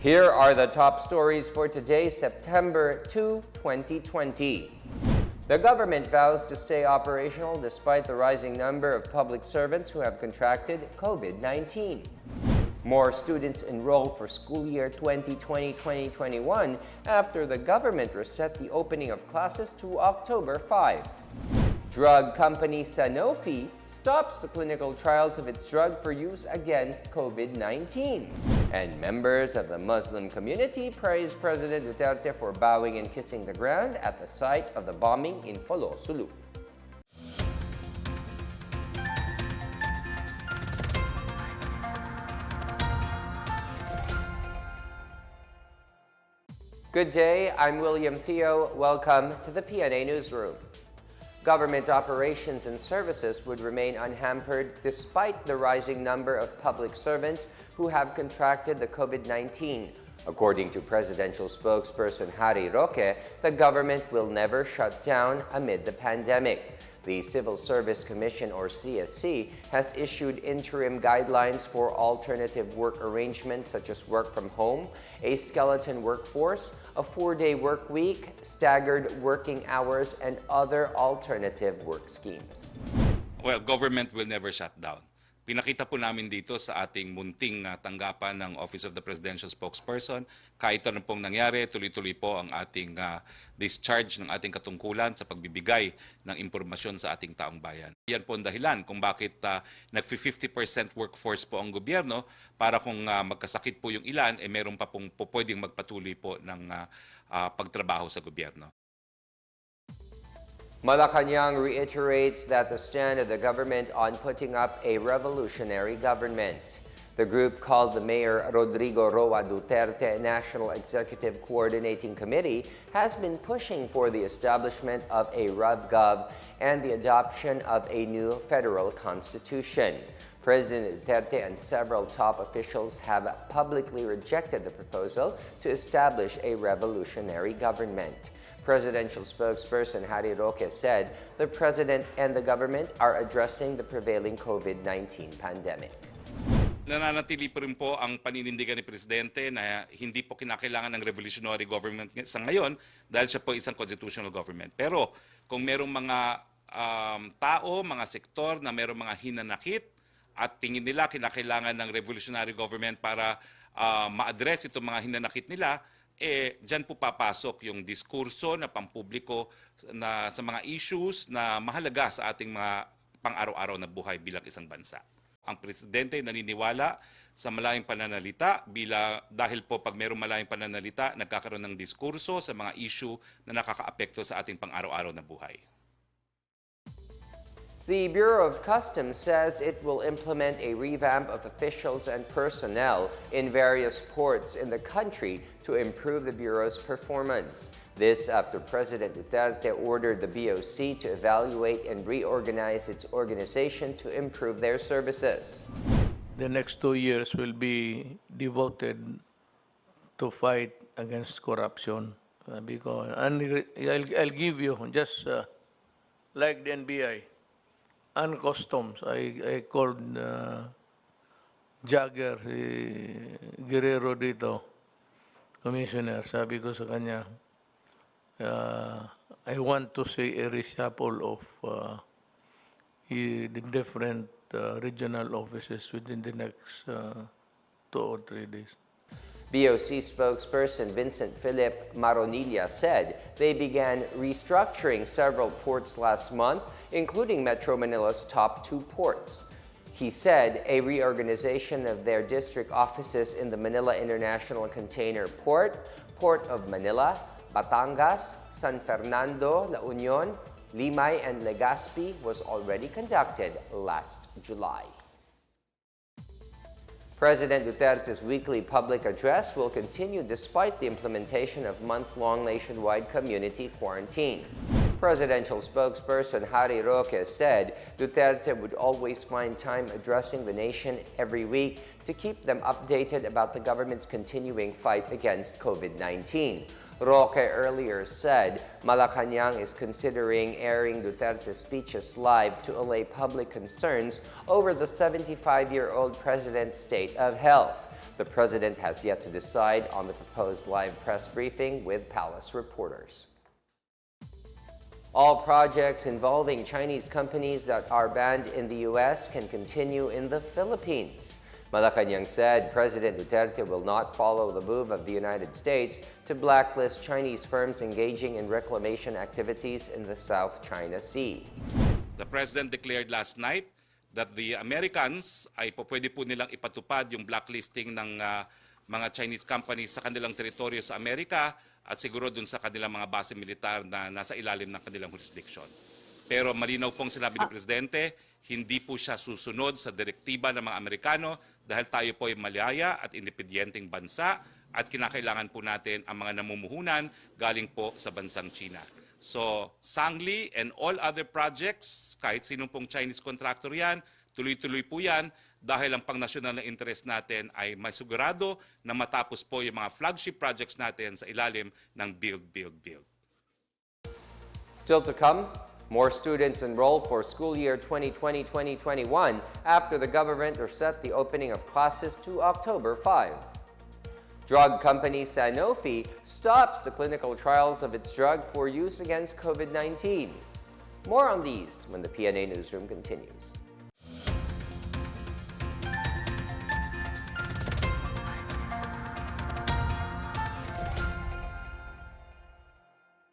Here are the top stories for today, September 2, 2020. The government vows to stay operational despite the rising number of public servants who have contracted COVID-19. More students enroll for school year 2020-2021 after the government reset the opening of classes to October 5. Drug company Sanofi stops the clinical trials of its drug for use against COVID-19. And members of the Muslim community praise President Duterte for bowing and kissing the ground at the site of the bombing in Polo, Sulu. Good day, I'm William Theo. Welcome to the PNA Newsroom. Government operations and services would remain unhampered despite the rising number of public servants who have contracted the COVID-19. According to presidential spokesperson Harry Roque, the government will never shut down amid the pandemic. The Civil Service Commission, or CSC, has issued interim guidelines for alternative work arrangements such as work from home, a skeleton workforce, a 4-day work week, staggered working hours, and other alternative work schemes. Well, government will never shut down. Pinakita po namin dito sa ating munting tanggapan ng Office of the Presidential Spokesperson. Kahit ano pong nangyari, tuloy-tuloy po ang ating discharge ng ating katungkulan sa pagbibigay ng impormasyon sa ating taong bayan. Yan po ang dahilan kung bakit nag-50% workforce po ang gobyerno para kung magkasakit po yung ilan, meron pa pong pwedeng magpatuloy po ng pagtrabaho sa gobyerno. Malacanang reiterates that the stand of the government on putting up a revolutionary government. The group called the Mayor Rodrigo Roa Duterte National Executive Coordinating Committee has been pushing for the establishment of a REVGOV and the adoption of a new federal constitution. President Duterte and several top officials have publicly rejected the proposal to establish a revolutionary government. Presidential spokesperson Harry Roque said the president and the government are addressing the prevailing COVID-19 pandemic. Nananatili pa rin po ang paninindigan ni Presidente na hindi po kinakailangan ng revolutionary government sa ngayon dahil siya po isang constitutional government. Pero kung merong mga tao, mga sektor na merong mga hinanakit at tingin nila kinakailangan ng revolutionary government para ma-address itong mga hinanakit nila, dyan po papasok yung diskurso na pampubliko na sa mga issues na mahalaga sa ating mga pang-araw-araw na buhay bilang isang bansa. Ang Presidente naniniwala sa malayang pananalita dahil po pag mayroong malayang pananalita, nagkakaroon ng diskurso sa mga issue na nakakaapekto sa ating pang-araw-araw na buhay. The Bureau of Customs says it will implement a revamp of officials and personnel in various ports in the country to improve the Bureau's performance. This after President Duterte ordered the BOC to evaluate and reorganize its organization to improve their services. The next 2 years will be devoted to fight against corruption. Because I'll give you just like the NBI. And customs, I called Jagger, si Guerrero dito, commissioner. Sabi ko sa kanya, I want to see a reshuffle of the different regional offices within the next 2 or 3 days. BOC spokesperson Vincent Philip Maronilla said they began restructuring several ports last month, including Metro Manila's top 2 ports. He said a reorganization of their district offices in the Manila International Container Port, Port of Manila, Batangas, San Fernando, La Union, Limay, and Legazpi was already conducted last July. President Duterte's weekly public address will continue despite the implementation of month-long nationwide community quarantine. Presidential spokesperson Harry Roque said Duterte would always find time addressing the nation every week to keep them updated about the government's continuing fight against COVID-19. Roque earlier said Malacanang is considering airing Duterte's speeches live to allay public concerns over the 75-year-old president's state of health. The president has yet to decide on the proposed live press briefing with palace reporters. All projects involving Chinese companies that are banned in the U.S. can continue in the Philippines. Malacanang said President Duterte will not follow the move of the United States to blacklist Chinese firms engaging in reclamation activities in the South China Sea. The president declared last night that the Americans ay pwede po nilang ipatupad yung blacklisting ng mga Chinese companies sa kanilang teritoryo sa Amerika at siguro dun sa kanilang mga base militar na nasa ilalim ng kanilang jurisdiction. Pero malinaw pong sinabi ni Presidente, hindi po siya susunod sa direktiba ng mga Amerikano dahil tayo po ay malaya at independyenteng bansa at kinakailangan po natin ang mga namumuhunan galing po sa bansang China. So, Sangli and all other projects, kahit sinong pong Chinese contractor yan, tuloy-tuloy po yan dahil ang pang-nasyonal na interest natin ay masigurado na matapos po yung mga flagship projects natin sa ilalim ng Build, Build, Build. Still to come, more students enrolled for school year 2020-2021 after the government set the opening of classes to October 5. Drug company Sanofi stops the clinical trials of its drug for use against COVID-19. More on these when the PNA Newsroom continues.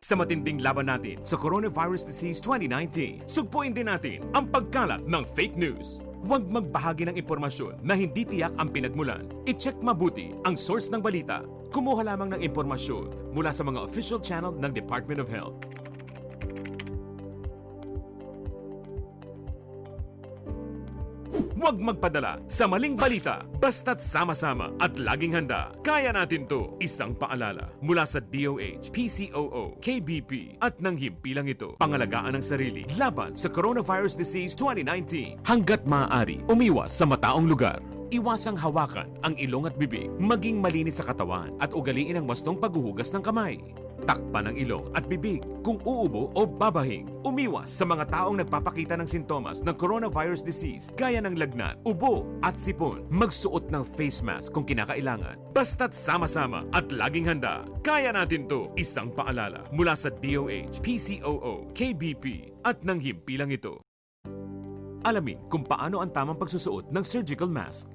Sa matinding laban natin sa coronavirus disease 2019, sugpuin din natin ang pagkalat ng fake news. Huwag magbahagi ng impormasyon na hindi tiyak ang pinagmulan. I-check mabuti ang source ng balita. Kumuha lamang ng impormasyon mula sa mga official channel ng Department of Health. Huwag magpadala sa maling balita, basta't sama-sama at laging handa. Kaya natin to. Isang paalala mula sa DOH, PCOO, KBP at ng himpilang ito. Pangalagaan ng sarili laban sa coronavirus disease 2019. Hanggat maaari, umiwas sa mataong lugar. Iwasang hawakan ang ilong at bibig, maging malinis sa katawan at ugaliin ang wastong paghuhugas ng kamay. Takpan ang ilong at bibig kung uubo o babahing. Umiwas sa mga taong nagpapakita ng sintomas ng coronavirus disease gaya ng lagnat, ubo at sipon. Magsuot ng face mask kung kinakailangan. Basta't sama-sama at laging handa. Kaya natin to. Isang paalala mula sa DOH, PCOO, KBP at ng himpilang ito. Alamin kung paano ang tamang pagsusuot ng surgical mask.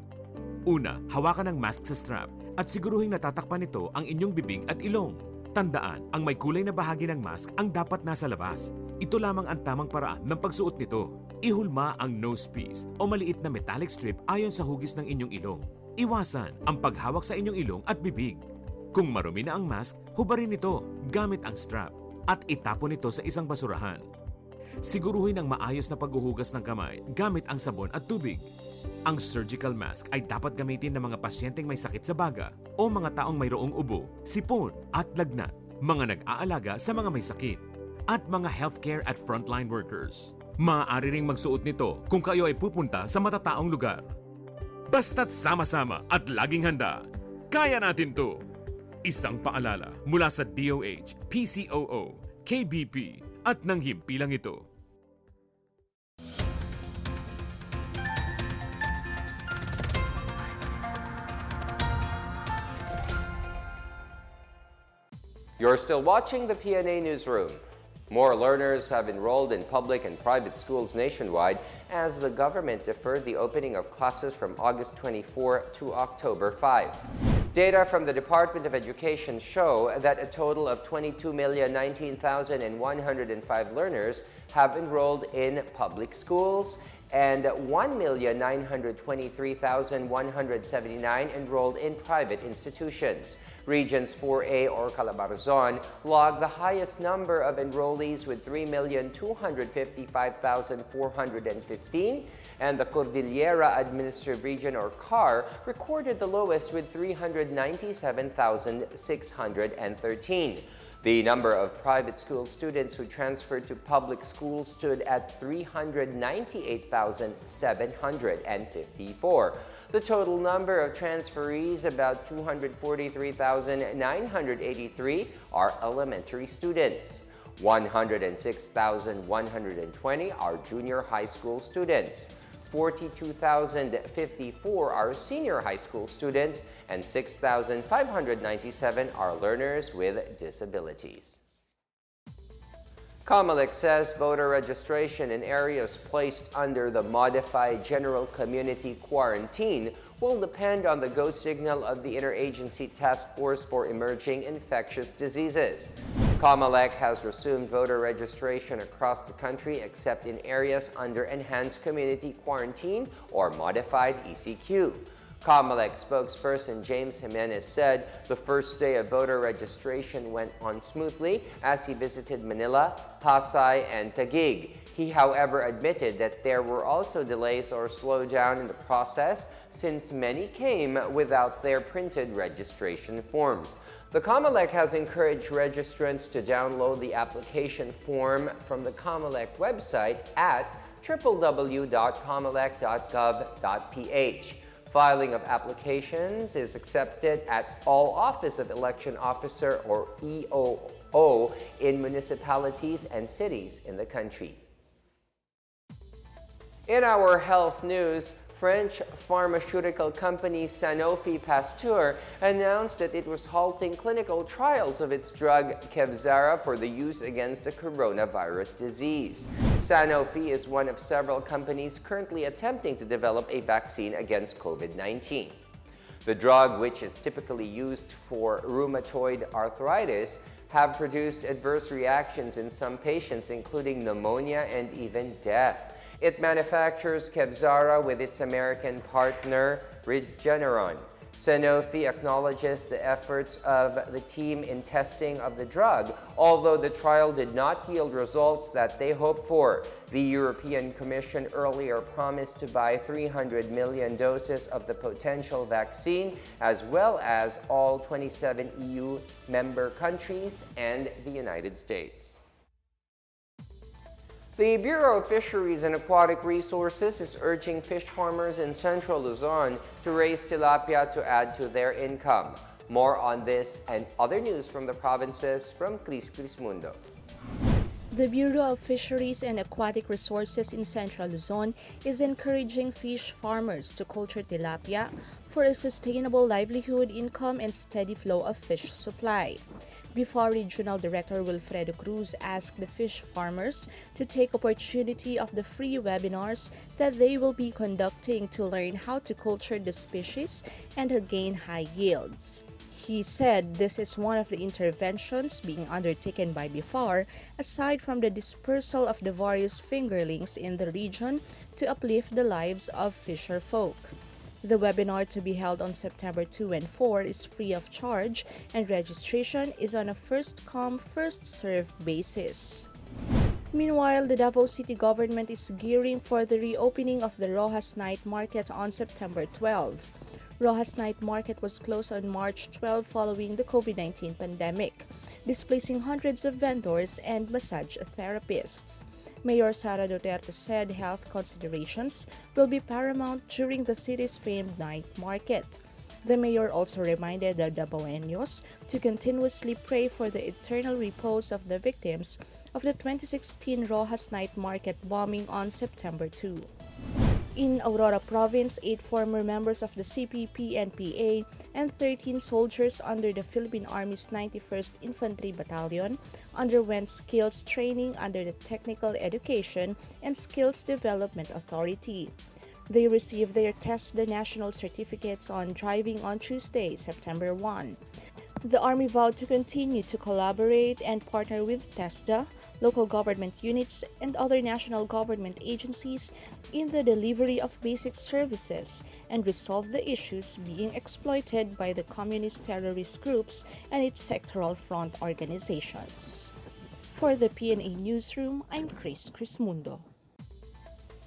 Una, hawakan ang mask sa strap at siguruhing natatakpan nito ang inyong bibig at ilong. Tandaan, ang may kulay na bahagi ng mask ang dapat nasa labas. Ito lamang ang tamang paraan ng pagsuot nito. Ihulma ang nose piece o maliit na metallic strip ayon sa hugis ng inyong ilong. Iwasan ang paghawak sa inyong ilong at bibig. Kung marumi na ang mask, hubarin ito gamit ang strap at itapon ito sa isang basurahan. Siguruhin ang maayos na paghuhugas ng kamay gamit ang sabon at tubig. Ang surgical mask ay dapat gamitin ng mga pasyenteng may sakit sa baga o mga taong mayroong ubo, sipon at lagnat, mga nag-aalaga sa mga may sakit, at mga healthcare at frontline workers. Maaari ring magsuot nito kung kayo ay pupunta sa matataong lugar. Basta't sama-sama at laging handa. Kaya natin to! Isang paalala mula sa DOH, PCOO, KBP at ng himpilang ito. You're still watching the PNA Newsroom. More learners have enrolled in public and private schools nationwide as the government deferred the opening of classes from August 24 to October 5. Data from the Department of Education show that a total of 22,019,105 learners have enrolled in public schools and 1,923,179 enrolled in private institutions. Regions 4A or Calabarzon logged the highest number of enrollees with 3,255,415, and the Cordillera Administrative Region or CAR recorded the lowest with 397,613. The number of private school students who transferred to public schools stood at 398,754. The total number of transferees, about 243,983, are elementary students. 106,120 are junior high school students. 42,054 are senior high school students, and 6,597 are learners with disabilities. COMELEC says voter registration in areas placed under the modified general community quarantine will depend on the go signal of the Interagency Task Force for Emerging Infectious Diseases. COMELEC has resumed voter registration across the country except in areas under Enhanced Community Quarantine or Modified ECQ. COMELEC spokesperson James Jimenez said the first day of voter registration went on smoothly as he visited Manila, Pasay, and Taguig. He, however, admitted that there were also delays or slowdown in the process since many came without their printed registration forms. The COMELEC has encouraged registrants to download the application form from the COMELEC website at www.comelec.gov.ph. Filing of applications is accepted at all Office of Election Officer or EOO in municipalities and cities in the country. In our health news, French pharmaceutical company Sanofi Pasteur announced that it was halting clinical trials of its drug KEVZARA for the use against the coronavirus disease. Sanofi is one of several companies currently attempting to develop a vaccine against COVID-19. The drug, which is typically used for rheumatoid arthritis, have produced adverse reactions in some patients, including pneumonia and even death. It manufactures KEVZARA with its American partner, Regeneron. Sanofi acknowledges the efforts of the team in testing of the drug, although the trial did not yield results that they hoped for. The European Commission earlier promised to buy 300 million doses of the potential vaccine, as well as all 27 EU member countries and the United States. The Bureau of Fisheries and Aquatic Resources is urging fish farmers in Central Luzon to raise tilapia to add to their income. More on this and other news from the provinces from Chris Mundo. The Bureau of Fisheries and Aquatic Resources in Central Luzon is encouraging fish farmers to culture tilapia for a sustainable livelihood, income, and steady flow of fish supply. BFAR Regional Director Wilfredo Cruz asked the fish farmers to take opportunity of the free webinars that they will be conducting to learn how to culture the species and gain high yields. He said this is one of the interventions being undertaken by BFAR aside from the dispersal of the various fingerlings in the region to uplift the lives of fisher folk. The webinar to be held on September 2 and 4 is free of charge, and registration is on a first-come, first-served basis. Meanwhile, the Davao City government is gearing for the reopening of the Rojas Night Market on September 12. Rojas Night Market was closed on March 12 following the COVID-19 pandemic, displacing hundreds of vendors and massage therapists. Mayor SARA DUTERTE said health considerations will be paramount during the city's famed night market. The mayor also reminded the Davaoenos to continuously pray for the eternal repose of the victims of the 2016 Rojas Night Market bombing on September 2. In Aurora Province, 8 former members of the CPP-NPA and 13 soldiers under the Philippine Army's 91st Infantry Battalion underwent skills training under the Technical Education and Skills Development Authority. They received their TESDA national certificates on driving on Tuesday, September 1. The Army vowed to continue to collaborate and partner with TESDA, local government units, and other national government agencies in the delivery of basic services and resolve the issues being exploited by the communist terrorist groups and its sectoral front organizations. For the PNA Newsroom, I'm Chris Mundo.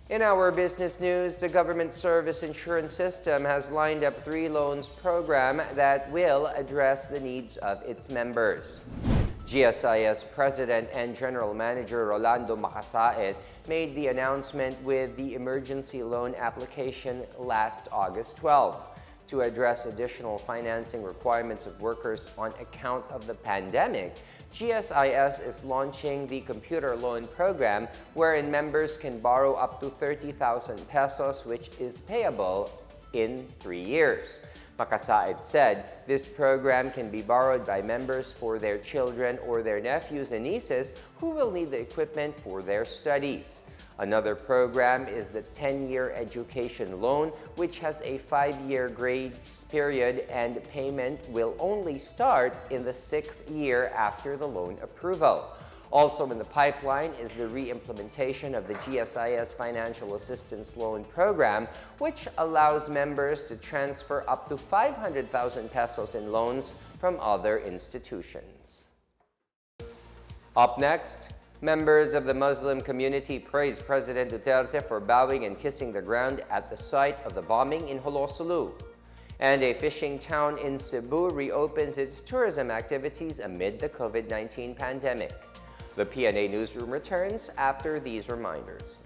In our business news, the Government Service Insurance System has lined up 3 loans program that will address the needs of its members. GSIS President and General Manager Rolando Macasaet made the announcement with the emergency loan application last August 12 to address additional financing requirements of workers on account of the pandemic. GSIS is launching the computer loan program wherein members can borrow up to 30,000 pesos, which is payable in 3 years. Macasaet said this program can be borrowed by members for their children or their nephews and nieces who will need the equipment for their studies. Another program is the 10-year education loan, which has a 5-year grace period and payment will only start in the 6th year after the loan approval. Also in the pipeline is the re-implementation of the GSIS Financial Assistance Loan Program, which allows members to transfer up to 500,000 pesos in loans from other institutions. Up next, members of the Muslim community praised President Duterte for bowing and kissing the ground at the site of the bombing in Jolo. And a fishing town in Cebu reopens its tourism activities amid the COVID-19 pandemic. The PNA Newsroom returns after these reminders.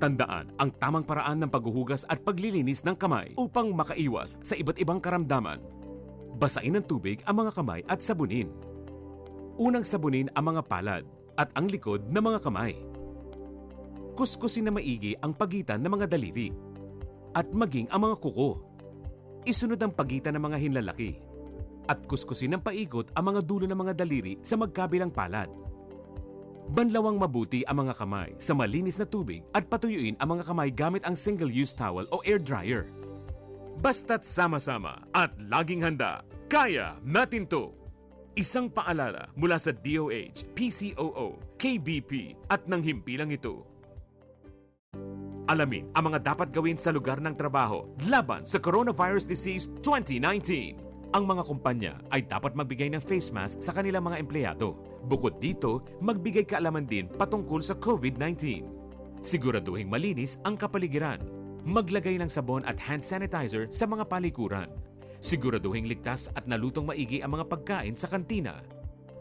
Tandaan ang tamang paraan ng paghuhugas at paglilinis ng kamay upang makaiwas sa iba't ibang karamdaman. Basain ng tubig ang mga kamay at sabunin. Unang sabunin ang mga palad at ang likod ng mga kamay. Kuskusin na maigi ang pagitan ng mga daliri at maging ang mga kuko. Isunod ang pagitan ng mga hinlalaki at kuskusin ng paikot ang mga dulo ng mga daliri sa magkabilang palad. Banlawang mabuti ang mga kamay sa malinis na tubig at patuyuin ang mga kamay gamit ang single-use towel o air dryer. Basta't sama-sama at laging handa, kaya natin to! Isang paalala mula sa DOH, PCOO, KBP at ng himpilang ito. Alamin ang mga dapat gawin sa lugar ng trabaho laban sa Coronavirus Disease 2019. Ang mga kumpanya ay dapat magbigay ng face mask sa kanilang mga empleyado. Bukod dito, magbigay kaalaman din patungkol sa COVID-19. Siguraduhing malinis ang kapaligiran. Maglagay ng sabon at hand sanitizer sa mga palikuran. Siguraduhing ligtas at nalutong maigi ang mga pagkain sa kantina.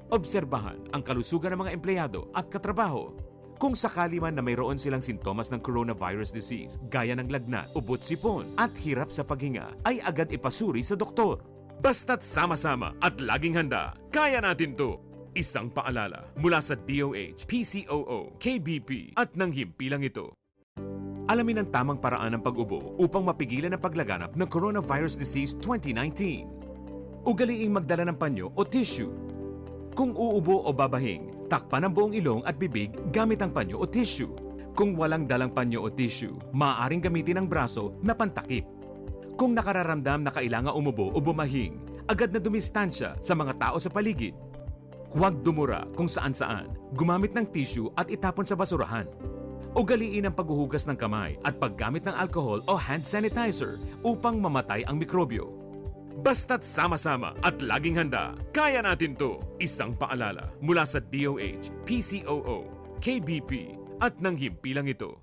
Obserbahan ang kalusugan ng mga empleyado at katrabaho. Kung sakali man na mayroon silang sintomas ng coronavirus disease, gaya ng lagnat, ubot sipon at hirap sa paghinga, ay agad ipasuri sa doktor. Basta't sama-sama at laging handa, kaya natin to! Isang paalala mula sa DOH, PCOO, KBP at ng himpilang ito. Alamin ang tamang paraan ng pag-ubo upang mapigilan ang paglaganap ng Coronavirus Disease 2019. Ugaliing magdala ng panyo o tissue. Kung uubo o babahing, takpan ang buong ilong at bibig gamit ang panyo o tissue. Kung walang dalang panyo o tissue, maaaring gamitin ang braso na pantakip. Kung nakararamdam na kailangan umubo o bumahing, agad na dumistansya sa mga tao sa paligid. Huwag dumura kung saan-saan, gumamit ng tissue at itapon sa basurahan. Ugaliin ang paghuhugas ng kamay at paggamit ng alcohol o hand sanitizer upang mamatay ang mikrobyo. Basta't sama-sama at laging handa, kaya natin to! Isang paalala mula sa DOH, PCOO, KBP at ng himpilang ito.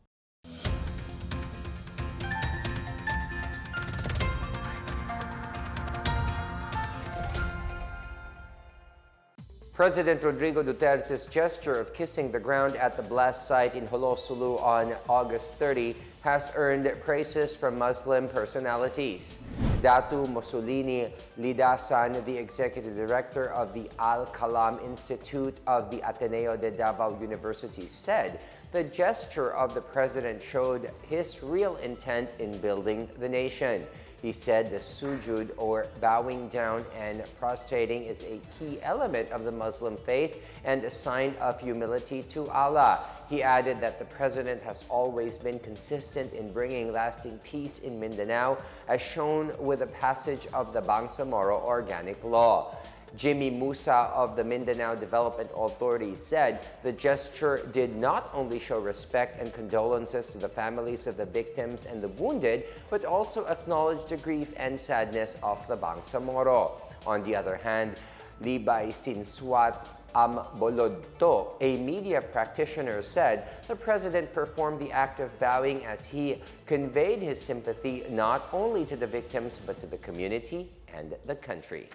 President Rodrigo Duterte's gesture of kissing the ground at the blast site in Jolo on August 30 has earned praises from Muslim personalities. Datu Mussolini Lidasan, the executive director of the Al-Kalam Institute of the Ateneo de Davao University, said the gesture of the president showed his real intent in building the nation. He said the sujud, or bowing down and prostrating, is a key element of the Muslim faith and a sign of humility to Allah. He added that the president has always been consistent in bringing lasting peace in Mindanao, as shown with the passage of the Bangsamoro Organic Law. Jimmy Musa of the Mindanao Development Authority said the gesture did not only show respect and condolences to the families of the victims and the wounded, but also acknowledged the grief and sadness of the Bangsamoro. On the other hand, Libay Sinswat Ambolodto, a media practitioner, said the president performed the act of bowing as he conveyed his sympathy not only to the victims but to the community and the country.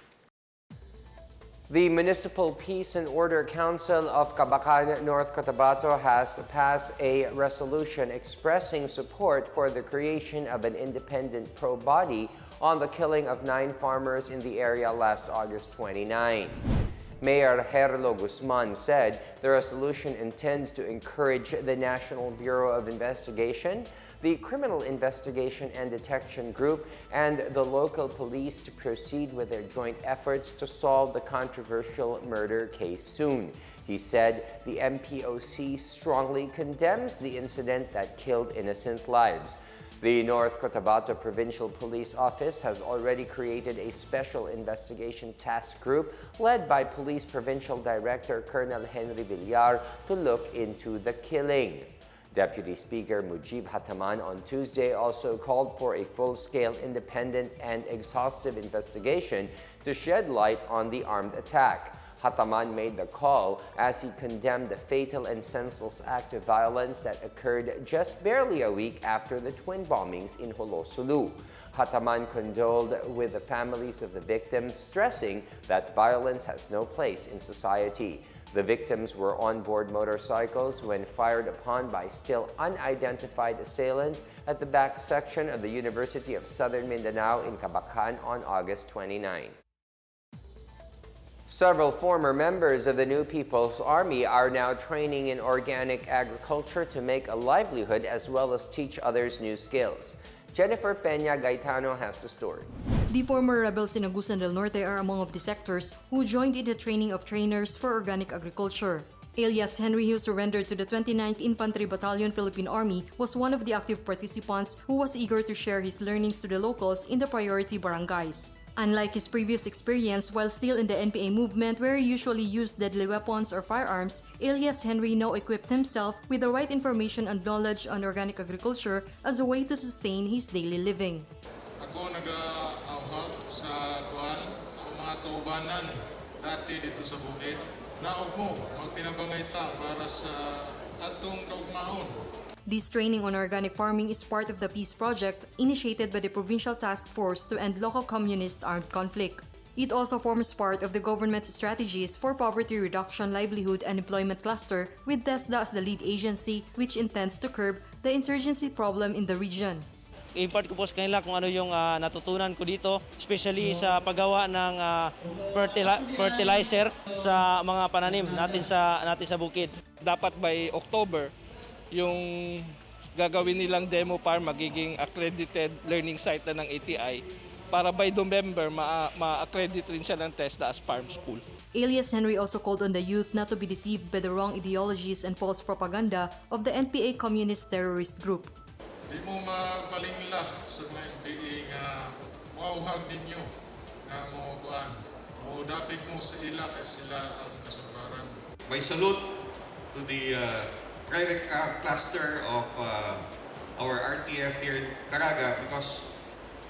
The Municipal Peace and Order Council of KABACAN, North Cotabato has passed a resolution expressing support for the creation of an independent probe body on the killing of 9 farmers in the area last August 29. Mayor Herlo Guzman said the resolution intends to encourage the National Bureau of Investigation, the Criminal Investigation and Detection Group, and the local police to proceed with their joint efforts to solve the controversial murder case soon. He said the MPOC strongly condemns the incident that killed innocent lives. The North Cotabato Provincial Police Office has already created a special investigation task group led by Police Provincial Director Colonel Henry Villar to look into the killing. Deputy Speaker Mujib Hataman on Tuesday also called for a full-scale, independent and exhaustive investigation to shed light on the armed attack. Hataman made the call as he condemned the fatal and senseless act of violence that occurred just barely a week after the twin bombings in Holosulu. Hataman condoled with the families of the victims, stressing that violence has no place in society. The victims were on board motorcycles when fired upon by still unidentified assailants at the back section of the University of Southern Mindanao in KABACAN on August 29. Several former members of the New People's Army are now training in organic agriculture to make a livelihood as well as teach others new skills. Jennifer Peña Gaetano has the story. The former rebels in Agusan del Norte are among of the sectors who joined in the training of trainers for organic agriculture. Alias Henry, who surrendered to the 29th Infantry Battalion Philippine Army, was one of the active participants who was eager to share his learnings to the locals in the priority barangays. Unlike his previous experience while still in the NPA movement where he usually used deadly weapons or firearms, Alias Henry now equipped himself with the right information and knowledge on organic agriculture as a way to sustain his daily living. Ako nag-auhag sa kuan, ang mga kaubanan dati dito sa bukid. Naog mo, magtinabangay ta para sa atong kaugmahon. This training on organic farming is part of the Peace Project initiated by the Provincial Task Force to end local communist armed conflict. It also forms part of the government's strategies for poverty reduction, livelihood, and employment cluster with TESDA as the lead agency which intends to curb the insurgency problem in the region. I-impart ko po sa kanila kung ano yung natutunan ko dito, especially sa paggawa ng fertilizer sa mga pananim natin sa bukid. Dapat by October, yung gagawin nilang demo farm magiging accredited learning site na ng ATI para by November ma-accredit rin siya ng TESDA as farm school. Alias Henry also called on the youth not to be deceived by the wrong ideologies and false propaganda of the NPA communist terrorist group. Di mo magbalingla sa mga NPA nga mauhag ninyo nga mo kuan. O dapig mo sa ila kay sila ang kasabaran. My salute to the private cluster of our RTF here in Caraga, because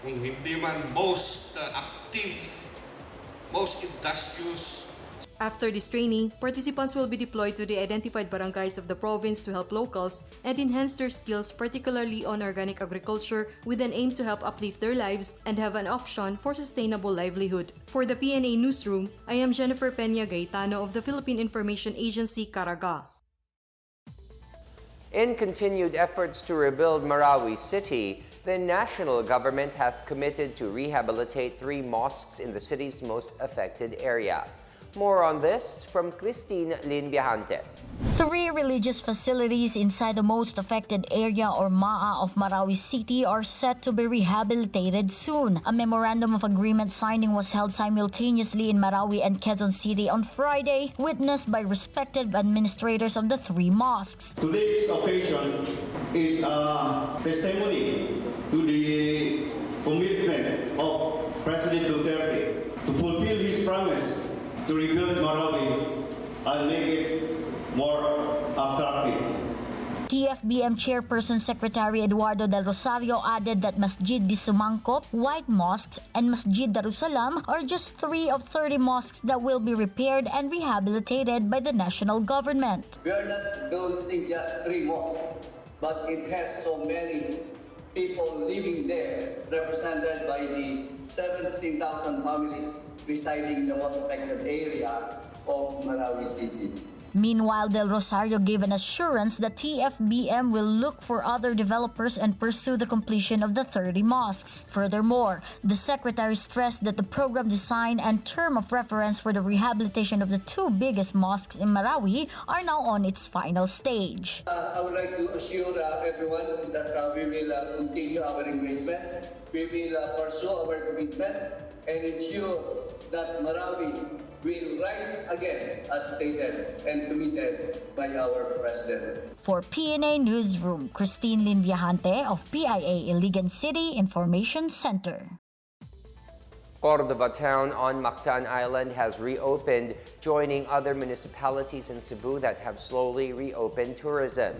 kung hindi man most active, most industrious. After this training, participants will be deployed to the identified barangays of the province to help locals and enhance their skills, particularly on organic agriculture, with an aim to help uplift their lives and have an option for sustainable livelihood. For the PNA Newsroom, I am Jennifer Peña Gaetano of the Philippine Information Agency, Caraga. In continued efforts to rebuild Marawi City, the national government has committed to rehabilitate 3 mosques in the city's most affected area. More on this from Christine Lin Viajante. 3 religious facilities inside the most affected area or MAA of Marawi City are set to be rehabilitated soon. A memorandum of agreement signing was held simultaneously in Marawi and Quezon City on Friday, witnessed by respective administrators of the 3 mosques. Today's occasion is a testimony to the commitment of President Duterte to fulfill his promise to rebuild Marawi and make it more attractive TFBM Chairperson Secretary Eduardo Del Rosario added that Masjid di Sumangkop, White Mosques, and Masjid Darussalam are just 3 of 30 mosques that will be repaired and rehabilitated by the national government. We are not building just 3 mosques, but it has so many people living there, represented by the 17,000 families residing in the most affected area of Marawi City. Meanwhile, Del Rosario gave an assurance that TFBM will look for other developers and pursue the completion of the 30 mosques. Furthermore, the secretary stressed that the program design and term of reference for the rehabilitation of the 2 biggest mosques in Marawi are now on its final stage. I would like to assure everyone that we will continue our engagement. We will pursue our commitment and ensure that Marawi will rise again as stated and committed by our President. For PNA Newsroom, Christine Lin Viajante of PIA Iligan City Information Center. Cordova Town on Mactan Island has reopened, joining other municipalities in Cebu that have slowly reopened tourism.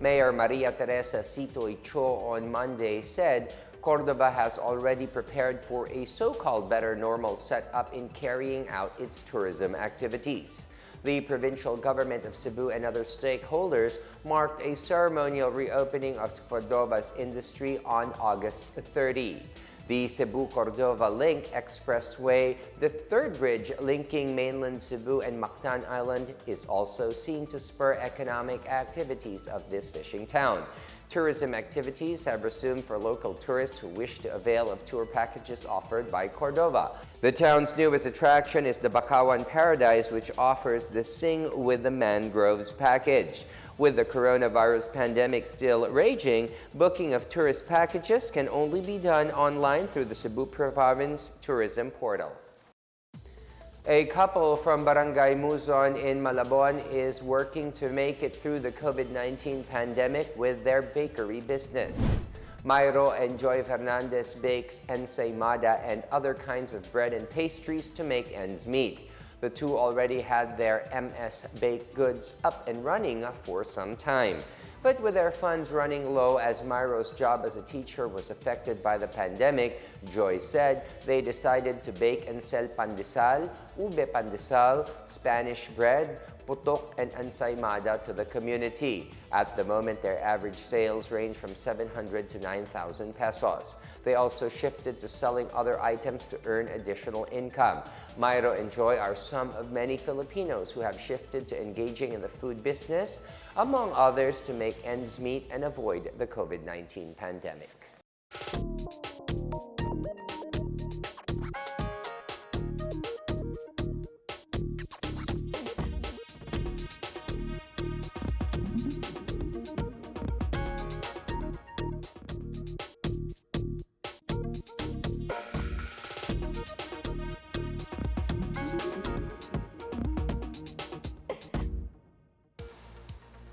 Mayor Maria Teresa Sitoy Cho on Monday said Cordova has already prepared for a so-called better normal setup in carrying out its tourism activities. The provincial government of Cebu and other stakeholders marked a ceremonial reopening of Cordova's industry on August 30. The Cebu-Cordova Link Expressway, the 3rd bridge linking mainland Cebu and Mactan Island, is also seen to spur economic activities of this fishing town. Tourism activities have resumed for local tourists who wish to avail of tour packages offered by Cordova. The town's newest attraction is the Bacawan Paradise, which offers the Sing with the Mangroves package. With the coronavirus pandemic still raging, booking of tourist packages can only be done online through the Cebu Province Tourism Portal. A couple from Barangay Muzon in Malabon is working to make it through the COVID-19 pandemic with their bakery business. Mayro and Joy Fernandez bakes ensaymada and other kinds of bread and pastries to make ends meet. The two already had their MS baked goods up and running for some time. But with their funds running low as Myro's job as a teacher was affected by the pandemic, Joy said they decided to bake and sell pandesal, ube pandesal, Spanish bread, putok, and ensaymada to the community. At the moment, their average sales range from 700 to 9,000 pesos. They also shifted to selling other items to earn additional income. Mayro and Joy are some of many Filipinos who have shifted to engaging in the food business, among others to make ends meet and avoid the COVID-19 pandemic.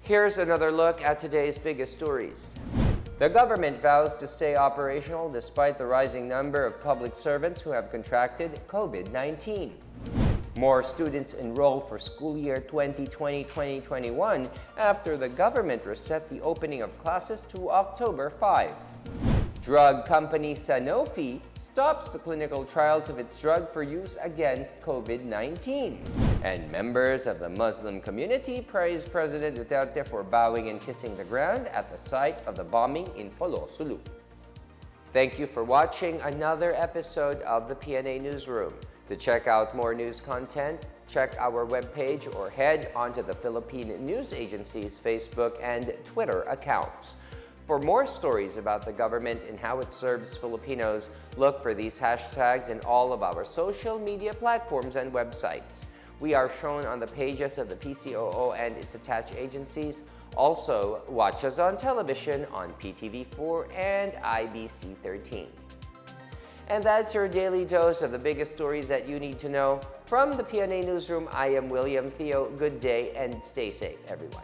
Here's another look at today's biggest stories. The government vows to stay operational despite the rising number of public servants who have contracted COVID-19. More students enroll for school year 2020-2021 after the government reset the opening of classes to October 5. Drug company Sanofi stops the clinical trials of its drug for use against COVID-19. And members of the Muslim community praise President Duterte for bowing and kissing the ground at the site of the bombing in Polo, Sulu. Thank you for watching another episode of the PNA Newsroom. To check out more news content, check our webpage or head onto the Philippine News Agency's Facebook and Twitter accounts. For more stories about the government and how it serves Filipinos, look for these hashtags in all of our social media platforms and websites. We are shown on the pages of the PCOO and its attached agencies. Also, watch us on television on PTV4 and IBC 13. And that's your daily dose of the biggest stories that you need to know. From the PNA Newsroom, I am William Theo. Good day and stay safe, everyone.